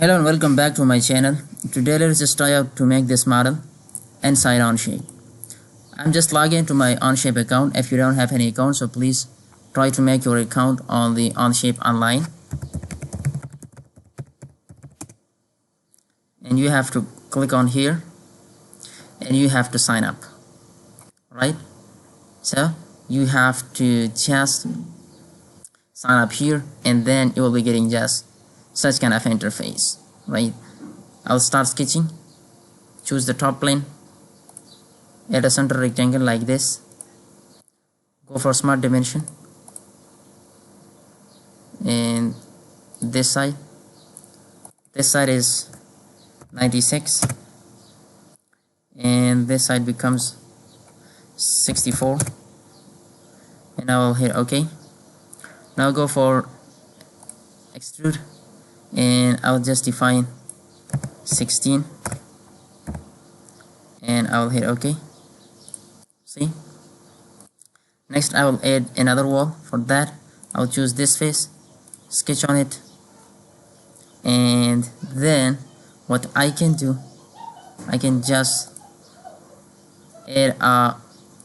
Hello and welcome back to my channel. Today let's just try out to make this model inside Onshape. I'm just logging into my Onshape account. If you don't have any account, so please try to make your account on the Onshape online. And you have to click on here and you have to sign up. Right? So you have to just sign up here and then you will be getting just such kind of interface. Right? I'll start sketching. Choose the top plane. Add a center rectangle like this. Go for smart dimension. And this side is 96 and this side becomes 64, and I will hit OK. Now go for extrude and I'll just define 16 and I will hit OK. See, next I will add another wall. For that I'll choose this face, sketch on it, and then what I can do, I can just add a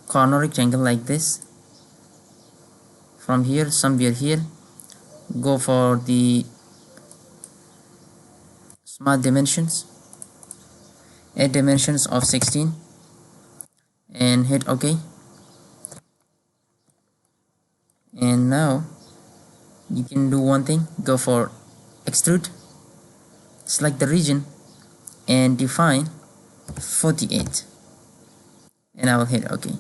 corner rectangle like this from here, somewhere here. Go for the smart dimensions, add dimensions of 16 and hit OK. And now you can do one thing, go for extrude, select the region and define 48 and I will hit OK.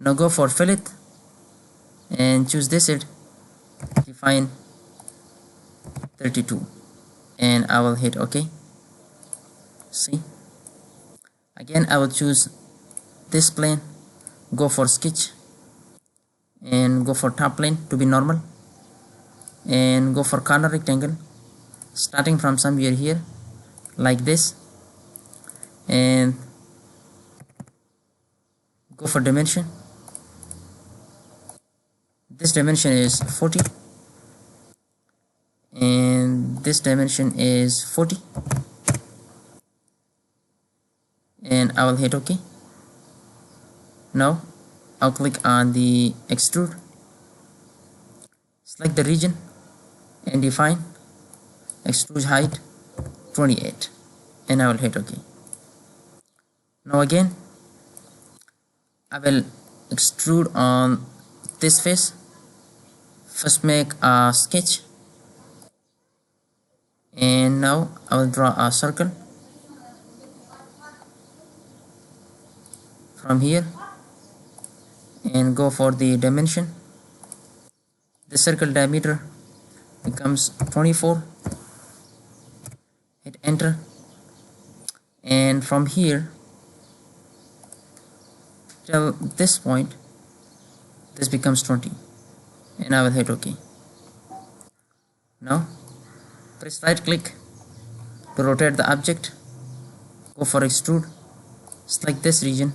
Now go for fillet and choose this it, define 32 and I will hit OK. See, again I will choose this plane, go for sketch and go for top plane to be normal and go for corner rectangle starting from somewhere here like this, and go for dimension. This dimension is 40 and this dimension is 40 and I will hit OK. Now I'll click on the extrude, select the region and define extrude height 28 and I will hit OK. Now again I will extrude on this face. First make a sketch and now I will draw a circle from here and go for the dimension. The circle diameter becomes 24, hit enter, and from here till this point this becomes 20 and I will hit OK. Now press right click to rotate the object, go for extrude, select this region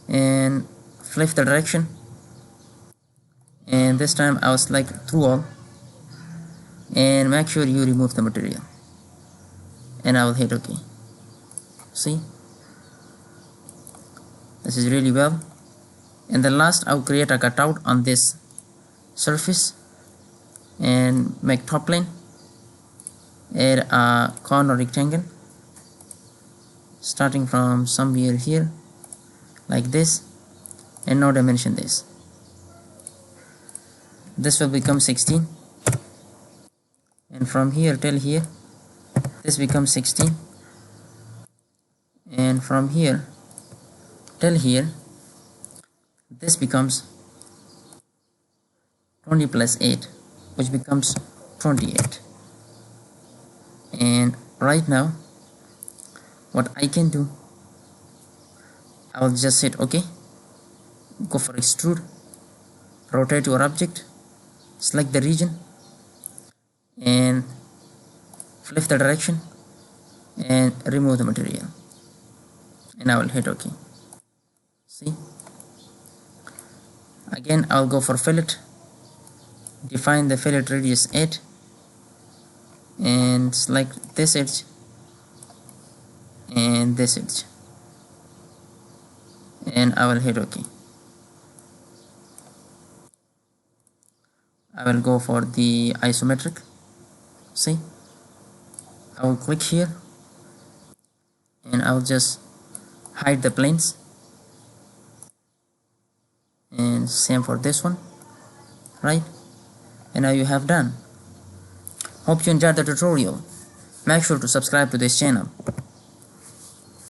and flip the direction, and this time I will select through all and make sure you remove the material and I will hit OK. See, this is really well. And the last I will create a cutout on this surface and make top plane, add a corner rectangle starting from somewhere here like this, and now dimension this. This will become 16 and from here till here this becomes 16 and from here till here this becomes 20 plus 8, which becomes 28. And right now what I can do, I will just hit OK, go for extrude, rotate your object, select the region and flip the direction and remove the material and I will hit OK. See, again I'll go for fillet, define the fillet radius 8 and and select this edge and this edge, and I will hit OK. I will go for the isometric. See, I will click here and I will just hide the planes, and same for this one, right? And now you have done. Hope you enjoyed the tutorial. Make sure to subscribe to this channel.